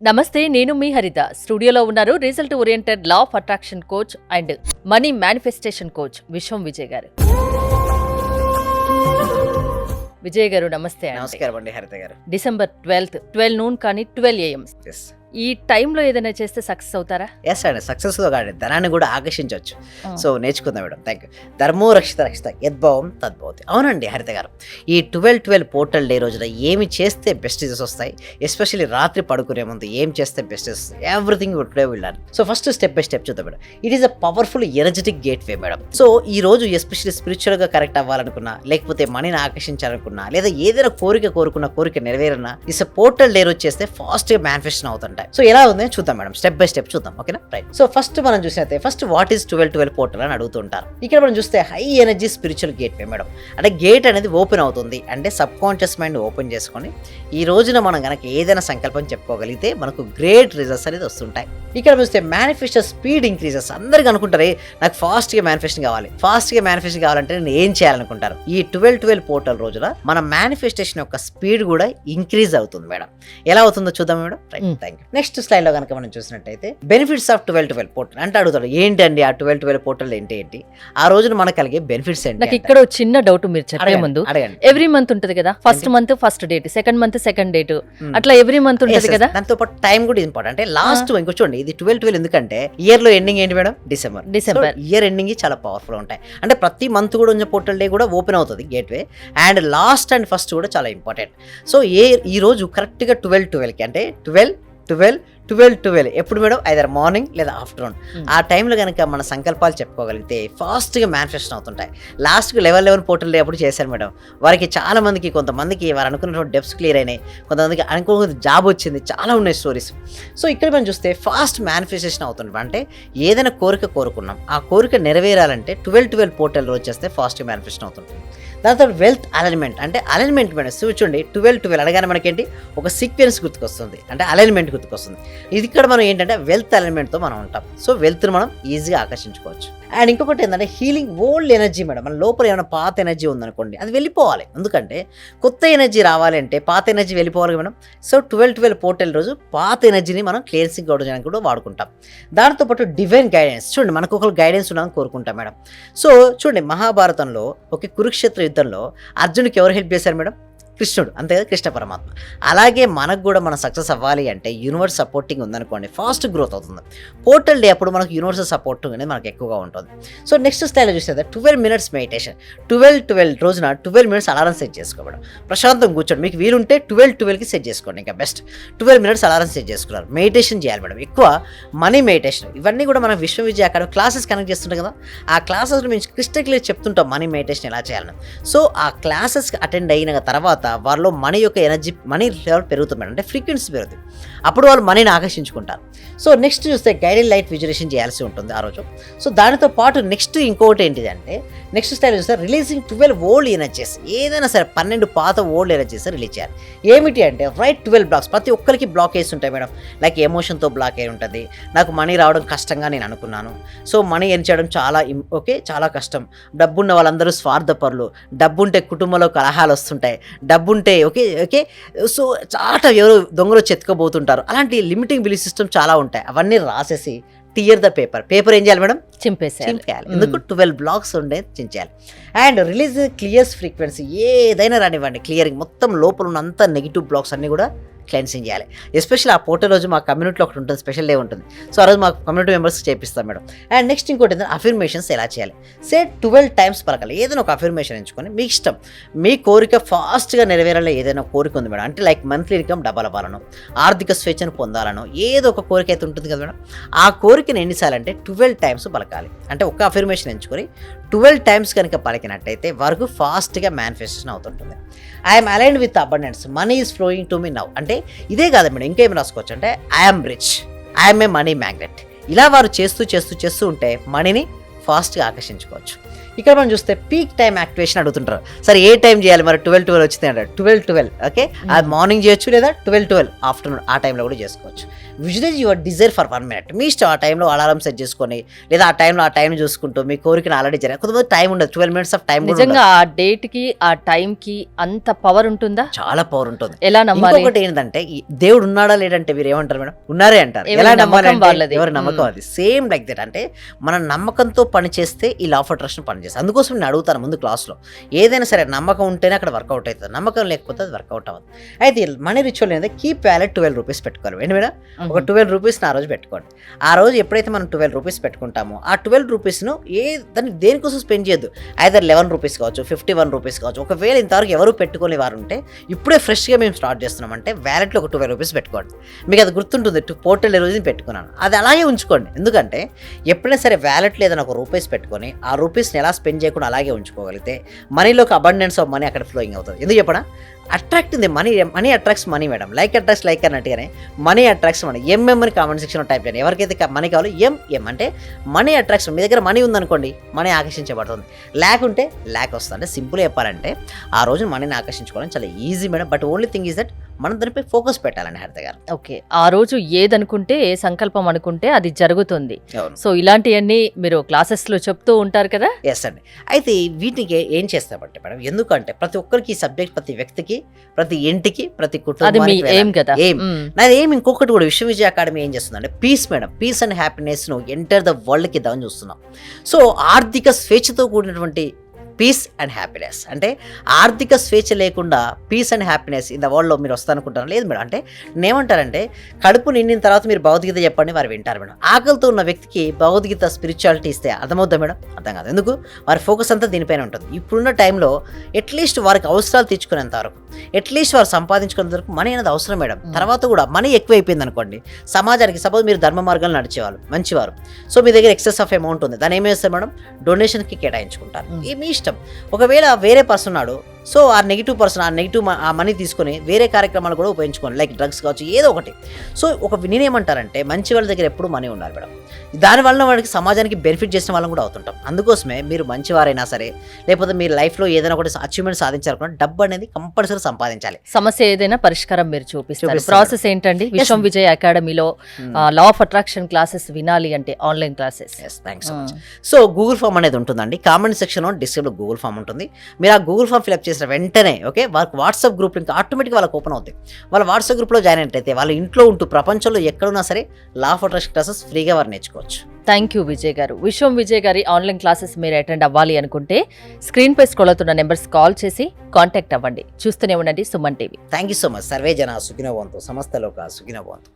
నమస్తే, నేను మీ హరిత. స్టూడియోలో ఉన్నారు result oriented law of attraction coach and money manifestation coach విశ్వం విజయ్ గారు. విజయ్ గారు నమస్తే. నమస్కారం అండి హరిత గారు. డిసెంబర్ 12th 12 noon కానీ 12 AM ఈ టైంలో ఏదైనా చేస్తే సక్సెస్ అవుతారా? ఎస్ అండి, సక్సెస్తో కాదు, ధనాన్ని కూడా ఆకర్షించవచ్చు. సో నేర్చుకుందాం మేడం. Thank you. ధర్మో రక్షిత రక్షిత యద్భావం తద్భవతి. అవునండి హరిత గారు, ఈ 12/12 పోర్టల్ డే రోజున ఏమి చేస్తే బెస్ట్ రిజల్ట్స్ వస్తాయి, ఎస్పెషల్లీ రాత్రి పడుకునే ముందు ఏం చేస్తే బెస్ట్ రిజల్ట్స్ వస్తాయి, everything today will learn. So first step by step చూద్దాం madam. It is a powerful energetic gateway madam. So ఈ రోజు ఎస్పెషల్లీ స్పిరిచువల్గా కరెక్ట్ అవ్వాలనుకున్నా, లేకపోతే మనీని ఆకర్షించాలనుకున్నా, లేదా ఏదైనా కోరిక నెరవేరన్నా, ఇస్ అ పోర్టల్ డే రోజు చేస్తే ఫాస్ట్గా మేనిఫెస్టేషన్ అవుతుంటాయి. సో ఎలా ఉందని చూద్దాం మేడం, స్టెప్ బై స్టెప్ చూద్దాం. ఓకేనా, రైట్. సో ఫస్ట్ మనం చూసినట్టే ఫస్ట్ వాట్ ఈస్ 12/12 పోర్టల్ అని అడుగుతుంటారు. ఇక్కడ మనం చూస్తే హై ఎనర్జీ స్పిరిచువల్ గేట్ వే మేడం. అంటే గేట్ అనేది ఓపెన్ అవుతుంది, అంటే సబ్ కాన్షియస్ మైండ్ ఓపెన్ చేసుకొని ఈ రోజున మనం కనుక ఏదైనా సంకల్పం చెప్పుకోగలిగితే మనకు గ్రేట్ రిజల్ట్స్ అనేది వస్తుంటాయి. ఇక్కడ చూస్తే మేనిఫెస్టేషన్ స్పీడ్ ఇంక్రీజెస్. అందరికీ అనుకుంటారు నాకు ఫాస్ట్గా మేనిఫెస్టేషన్ కావాలి, ఫాస్ట్గా మేనిఫెస్టేషన్ కావాలంటే నేను ఏం చేయాలనుకుంటారు. ఈ 12/12 పోర్టల్ రోజున మన మేనిఫెస్టేషన్ యొక్క స్పీడ్ కూడా ఇంక్రీజ్ అవుతుంది మేడం. ఎలా అవుతుందో చూద్దాం madam. Right, thank you. Next slide లో కనుక మనం చూసినట్టయితే బెనిఫిట్స్ ఆఫ్ 12/12 పోర్టల్ అంటే అడుగుతాడు, ఏంటండి ఆ 12/12 పోర్టల్ ఏంటి, ఆ రోజున మనకు కలిగే బెనిఫిట్స్ ఏంటి. నాకు ఇక్కడ చిన్న డౌట్, మీరు చెప్పే ముందు అడగండి. ఎవ్రీ మంత్ ఉంటది కదా, first month first date, second month second date, అట్లా ఎవ్రీ మంత్ ఉంటది కదా. దాంతో పాటు టైం కూడా ఇంపార్టెంట్. అంటే లాస్ట్ ఇంకో చూడండి, ఇది 12/12 ఎందుకంటే ఇయర్ లో ఎండింగ్ ఏంటి మేడం, డిసెంబర్. ఇయర్ ఎండింగ్ చాలా పవర్ఫుల్ ఉంటాయి. అంటే ప్రతి మంత్ కూడా ఉన్న పోర్టల్ డే కూడా ఓపెన్ అవుతుంది gate way, and last and first కూడా చాలా ఇంపార్టెంట్. సో ఈ రోజు కరెక్ట్ గా 12/12 కి అంటే 12/12 ఎప్పుడు మేడం, ఐదర్ మార్నింగ్ లేదా ఆఫ్టర్నూన్, ఆ టైంలో కనుక మన సంకల్పాలు చెప్పుకోగలిగితే ఫాస్ట్గా మేనిఫెస్టేషన్ అవుతుంటాయి. లాస్ట్కి 11/11 పోర్టల్ డే అప్పుడు చేశారు మేడం. వారికి చాలా మందికి, కొంతమందికి వారు అనుకున్నటువంటి డెప్స్ క్లియర్ అయినాయి, కొంతమందికి అనుకున్న జాబ్ వచ్చింది, చాలా ఉన్నాయి స్టోరీస్. సో ఇక్కడ మనం చూస్తే ఫాస్ట్ మేనిఫెస్టేషన్ అవుతుంది. అంటే ఏదైనా కోరిక కోరుకున్నాం, ఆ కోరిక నెరవేరాలంటే 12/12 పోర్టల్ రోజు చేస్తే ఫాస్ట్గా మేనిఫెస్టేషన్ అవుతుంది. దాంతో వెల్త్ అలైన్మెంట్, అంటే అలైన్మెంట్ మేడం. చూడండి 12/12 అనగానే మనకేంటి ఒక సీక్వెన్స్ గుర్తుకొస్తుంది, అంటే అలైన్మెంట్ గుర్తుకొస్తుంది. ఇది ఇక్కడ మనం ఏంటంటే వెల్త్ అలైన్మెంట్తో మనం ఉంటాం. సో వెల్త్ని మనం ఈజీగా ఆకర్షించుకోవచ్చు. అండ్ ఇంకొకటి ఏంటంటే హీలింగ్ ఓల్డ్ ఎనర్జీ మేడం. మన లోపల ఏమైనా పాత ఎనర్జీ ఉందనుకోండి, అది వెళ్ళిపోవాలి. ఎందుకంటే కొత్త ఎనర్జీ రావాలి అంటే పాత ఎనర్జీ వెళ్ళిపోవాలి మేడం. సో 12/12 పోర్టల్ రోజు పాత ఎనర్జీని మనం క్లియరెన్సింగ్ అవుట్ చేయడానికి కూడా వాడుకుంటాం. దాంతోపాటు డివైన్ గైడెన్స్. చూడండి, మనకు ఒకరు గైడెన్స్ ఉన్నామని కోరుకుంటాం మేడం. సో చూడండి, మహాభారతంలో ఒక కురుక్షేత్ర యుద్ధంలో అర్జునుడికి ఎవరు హెల్ప్ చేశారు మేడం, కృష్ణుడు, అంతే కదా, కృష్ణ పరమాత్మ. అలాగే మనకు కూడా మన సక్సెస్ అవ్వాలి అంటే యూనివర్స్ సపోర్టింగ్ ఉందనుకోండి, ఫాస్ట్ గ్రోత్ అవుతుంది. పోర్టల్ డే అప్పుడు మనకు యూనివర్సల్ సపోర్టింగ్ అనేది మనకు ఎక్కువగా ఉంటుంది. సో నెక్స్ట్ స్టైల్లో చూస్తే 12 minutes మెడిటేషన్. 12/12 రోజున 12 minutes అలారం సెట్ చేసుకోవడం. ప్రశాంతం కూర్చోండి, మీకు వీలుంటే 12/12కి సెట్ చేసుకోండి, ఇంకా బెస్ట్. 12 minutes అలారం సెట్ చేసుకున్నారు, మెడిటేషన్ చేయాలి మేడం. ఎక్కువ మనీ మెడిటేషన్, ఇవన్నీ కూడా మనం విశ్వ విజయ అకాడమీ క్లాసెస్ కనెక్ట్ చేస్తుంటాం కదా, ఆ క్లాసెస్లో మేము క్రిస్టల్ క్లియర్ చెప్తుంటాం మనీ మెడిటేషన్ ఎలా చేయాలని. సో ఆ క్లాసెస్కి అటెండ్ అయిన తర్వాత వాళ్ళలో మనీ యొక్క ఎనర్జీ, మనీ లెవెల్ పెరుగుతుంది మేడం, అంటే ఫ్రీక్వెన్సీ పెరుగుతుంది. అప్పుడు వాళ్ళు మనీని ఆకర్షించుకుంటారు. సో నెక్స్ట్ చూస్తే గైడెడ్ లైట్ విజువలైజేషన్ చేయాల్సి ఉంటుంది ఆ రోజు. సో దానితో పాటు నెక్స్ట్ ఇంకోటి ఏంటిది అంటే నెక్స్ట్ స్టైల్ చూస్తే రిలీజింగ్ 12 ఓల్డ్ ఎనర్జీస్. ఏదైనా సరే 12 పాత ఓల్డ్ ఎనర్జీస్ రిలీజ్ చేయాలి. ఏమిటి అంటే రైట్ 12 బ్లాక్స్. ప్రతి ఒక్కరికి బ్లాక్ వేసి ఉంటాయి మేడం. లైక్ ఎమోషన్తో బ్లాక్ అయి ఉంటుంది, నాకు మనీ రావడం కష్టంగా నేను అనుకున్నాను, సో మనీ ఎర్న్ చేయడం చాలా కష్టం, డబ్బున్న వాళ్ళందరూ స్వార్థపరులు, డబ్బుంటే కుటుంబంలో కలహాలు వస్తుంటాయి, డబ్బుంటే ఓకే సో చాలా ఎవరు దొంగలు చెత్తుకోబోతుంటారు. అలాంటి లిమిటింగ్ బిలీఫ్ సిస్టమ్ చాలా ఉంటాయి. అవన్నీ రాసేసి టియర్ ద పేపర్ ఏం చేయాలి మేడం, చింపేయాలి. ఎందుకు 12 బ్లాక్స్ ఉండే చించేయాలి. అండ్ రిలీజ్ క్లియర్స్ ఫ్రీక్వెన్సీ, ఏదైనా రానివ్వండి క్లియరింగ్, మొత్తం లోపల ఉన్న అంత నెగిటివ్ బ్లాక్స్ అన్నీ కూడా క్లెన్సింగ్ చేయాలి. ఎస్పెషల్లీ ఆ పోర్టల్ రోజు మా కమ్యూనిటీలో ఒకటి ఉంటుంది, స్పెషల్ డే ఉంటుంది. సో ఆ రోజు మా కమ్యూనిటీ మెంబర్స్కి చేపిస్తాం మేడం. అండ్ నెక్స్ట్ ఇంకోటి ఏంటంటే అఫర్మేషన్స్ ఎలా చేయాలి. 12 times పలకాలి. ఏదైనా ఒక అఫర్మేషన్ ఎంచుకొని మీ ఇష్టం, మీ కోరిక ఫాస్ట్గా నెరవేరాలి. ఏదైనా కోరిక ఉంది మేడం, అంటే లైక్ మంత్లీ ఇన్కమ్ డబల్ అవ్వాలను, ఆర్థిక స్వేచ్ఛను పొందాలను, ఏదో ఒక కోరిక అయితే ఉంటుంది కదా మేడం, ఆ కోరికను ఎన్నిసార్లు అంటే 12 times పలకాలి. అంటే ఒక అఫర్మేషన్ ఎంచుకొని 12 times కనుక పలికినట్టయితే వరకు ఫాస్ట్గా మేనిఫెస్టేషన్ అవుతుంటుంది. I'm aligned with abundance, money is flowing to me now. అంటే ఇదే కాదు మేడం, ఇంకేమి రాసుకోవచ్చు అంటే I'm rich, I'm a money magnet. ఇలా వారు చేస్తూ ఉంటే మనీని ఫాస్ట్గా ఆకర్షించుకోవచ్చు. ఇక్కడ మనం చూస్తే పీక్ టైం యాక్టివేషన్ అడుగుతుంటారు. సరే ఏ టైం చేయాలి మరి 12 వచ్చింది అంటారు. 12 ఓకే, అది మార్నింగ్ చేయొచ్చు లేదా 12 ఆఫ్టర్నూన్ ఆ టైంలో కూడా చేసుకోవచ్చు. Visualize your desire for 1 minute. మీ ఇష్టం, ఆ టైంలో అలారం సెట్ చేసుకొని లేదా ఆ టైం చూసుకుంటూ మీ కోరికను ఆల్రెడీ జరిగే కొంతమంది టైం ఉండదు, 12 minutes ఆఫ్ టైం. నిజంగా ఆ డేట్ కి ఆ టైం కి అంత పవర్ ఉంటుందా? చాలా పవర్ ఉంటుంది. ఎలా నమ్మాలి? ఇంకొకటి ఏంటంటే దేవుడు ఉన్నాడా లేదంటే మీరు ఏమంటారు మేడం? ఉన్నారే అంటారు. ఎలా నమ్మాలి? ఎవరి నమ్మకం అది. Same like that. అంటే మన నమ్మకంతో పని చేస్తే ఈ లా ఆఫ్ అట్రాక్షన్ పనిచేస్తుంది. అందుకోసం నేను అడుగుతాను ముందు క్లాస్లో, ఏదైనా సరే నమ్మకం ఉంటేనే అక్కడ వర్కౌట్ అవుతుంది, నమ్మకం లేకపోతే అది వర్కౌట్ అవ్వదు. అయితే మనీ రిచువల్ అనేది కీప్ వ్యాలెట్ 12 రూపీస్ పెట్టుకోవాలి. ఏంటి మేడం? ఒక 12 రూపీస్ని ఆ రోజు పెట్టుకోండి. ఆ రోజు ఎప్పుడైతే మనం 12 రూపీస్ పెట్టుకుంటామో ఆ 12 రూపీస్ను దాన్ని దేనికోసం స్పెండ్ చేయొద్దు. ఐదర్ 11 రూపీస్ కావచ్చు, 51 రూపీస్ కావచ్చు. ఒకవేళ ఇంతవరకు ఎవరు పెట్టుకునే వారు ఉంటే ఇప్పుడే ఫ్రెష్గా మేము స్టార్ట్ చేస్తున్నామంటే వ్యాలెట్లో ఒక 12 రూపీస్ పెట్టుకోండి. మీకు అది గుర్తుంటుంది, పోర్టల్ రోజు పెట్టుకున్నాను, అది అలాగే ఉంచుకోండి. ఎందుకంటే ఎప్పుడైనా సరే వ్యాలెట్లో ఏదైనా ఒక రూపీస్ పెట్టుకొని ఆ రూపీస్ని ఎలా స్పెండ్ చేయకుండా అలాగే ఉంచుకోగలిగితే మనీలోకి అబండెన్స్ ఆఫ్ మనీ అక్కడ ఫ్లోయింగ్ అవుతుంది. ఎందుకు చెప్పడా? Attract money attracts money madam. Like attracts like అన్నట్టుగానే మనీ అట్రాక్ట్స్ మనీ. ఎంఎం అని కామెంట్ సెక్షన్లో టైప్ చేయండి. ఎవరికైతే మనీ కావాలో ఎం అంటే మనీ అట్రాక్ట్స్. మీ దగ్గర మనీ ఉందనుకోండి, మనీ ఆకర్షించబడుతుంది. ఉంటే వస్తుంది. అంటే సింపుల్ చెప్పాలంటే ఆ రోజు మనీని ఆకర్షించుకోవడం చాలా easy madam. But only thing is that మనం దానిపై ఫోకస్ పెట్టాలండి హరిత గారు. ఓకే, ఆ రోజు ఏదనుకుంటే, ఏ సంకల్పం అనుకుంటే అది జరుగుతుంది. అవును. సో ఇలాంటివన్నీ మీరు క్లాసెస్లో చెప్తూ ఉంటారు కదా? ఎస్ అండి. అయితే వీటికి ఏం చేస్తామంటే మేడం, ఎందుకంటే ప్రతి ఒక్కరికి ఈ సబ్జెక్ట్, ప్రతి వ్యక్తికి, ప్రతి ఇంటికి, ప్రతి అది మీ కుటుంబానికి ఏం కదా. నాది ఏం. ఇంకొకటి కూడా విశ్వవిజయ అకాడమీ ఏం చేస్తుందంటే peace madam. Peace and happiness ను ఎంటర్ ద వరల్డ్కి ఇద్దామని చూస్తున్నాం. సో ఆర్థిక స్వేచ్ఛతో కూడినటువంటి పీస్ అండ్ హ్యాపీనెస్. అంటే ఆర్థిక స్వేచ్ఛ లేకుండా peace and happiness in the వరల్డ్లో మీరు వస్తారనుకుంటారు. లేదు మేడం. అంటే నేనేమంటారంటే కడుపు నిండిన తర్వాత మీరు భగవద్గీత చెప్పండి, వారు వింటారు మేడం. ఆకలితో ఉన్న వ్యక్తికి భగవద్గీత స్పిరిచువాలిటీ ఇస్తే అర్థమవుతుంది మేడం? అర్థం కాదు. ఎందుకు? వారి ఫోకస్ అంతా దీనిపైన ఉంటుంది. ఇప్పుడున్న టైంలో అట్లీస్ట్ వారికి అవసరాలు తీర్చుకునేంత వరకు, అట్లీస్ట్ వారు సంపాదించుకునేంత వరకు మనీ అనేది అవసరం మేడం. తర్వాత కూడా మనీ ఎక్కువైపోయింది అనుకోండి, సమాజానికి సపోజ్ మీరు ధర్మ మార్గాలు నడిచేవాళ్ళు, మంచివారు, సో మీ దగ్గర ఎక్సెస్ ఆఫ్ అమౌంట్ ఉంది, దాన్ని ఏం చేస్తారు మేడం? డొనేషన్కి కేటాయించుకుంటారు. మీ ఇష్టం. ఒకవేళ వేరే పర్సన్ ఉన్నాడు, సో ఆ నెగిటివ్ పర్సన్ ఆ మనీ తీసుకొని వేరే కార్యక్రమాలు కూడా ఉపయోగించుకోండి, లైక్ డ్రగ్స్ కావచ్చు, ఏదో ఒకటి. సో నేనేమంటారంటే మంచి వాళ్ళ దగ్గర ఎప్పుడు మనీ ఉండాలి మేడం. దానివల్ల వాడికి సమాజానికి బెనిఫిట్ చేసిన వాళ్ళం కూడా అవుతుంటాం. అందుకోసమే మీరు మంచివారైనా సరే, లేకపోతే మీరు లైఫ్లో ఏదైనా ఒకటి అచీవ్మెంట్ సాధించాలనుకున్నా డబ్బు అనేది కంపల్సరీ సంపాదించాలి. సమస్య ఏదైనా పరిష్కారం మీరు చూపిస్తారు. ప్రాసెస్ ఏంటండి? విశ్వం విజయ్ అకాడమీలో లా ఆఫ్ అట్రాక్షన్ క్లాసెస్ వినాలి అంటే online classes. Thanks so much. So Google form అనేది ఉంటుందండి. కామెంట్ సెక్షన్లో డిస్క్రిప్షన్లో గూగుల్ ఫామ్ ఉంటుంది. మీరు ఆ గూగుల్ ఫామ్ ఫిల్అప్ చేసిన వెంటనే ఓకే, వాళ్ళకి వాట్సాప్ గ్రూప్ లింక్ ఆటోమేటిక్గా వాళ్ళకి ఓపెన్ అవుతాయి. వాళ్ళ వాట్సాప్ గ్రూప్లో జాయిన్ అయినట్లయితే వాళ్ళ ఇంట్లో ఉంటూ ప్రపంచంలో ఎక్కడున్నా సరే లా ఆఫ్ అట్రాక్షన్ క్లాసెస్ ఫ్రీగా వారు నేర్చుకోవచ్చు. థ్యాంక్ యూ విజయ్ గారు. విశ్వం విజయ్ గారి ఆన్లైన్ క్లాసెస్ మీరు అటెండ్ అవ్వాలి అనుకుంటే స్క్రీన్ పై స్క్రోల్ అవుతున్న నెంబర్స్ కాల్ చేసి కాంటాక్ట్ అవ్వండి. చూస్తూనే ఉండండి Suman TV. Thank you so much. Survey జన సుఖినో భవంతు, సమస్త లోక సుఖినో భవంతు.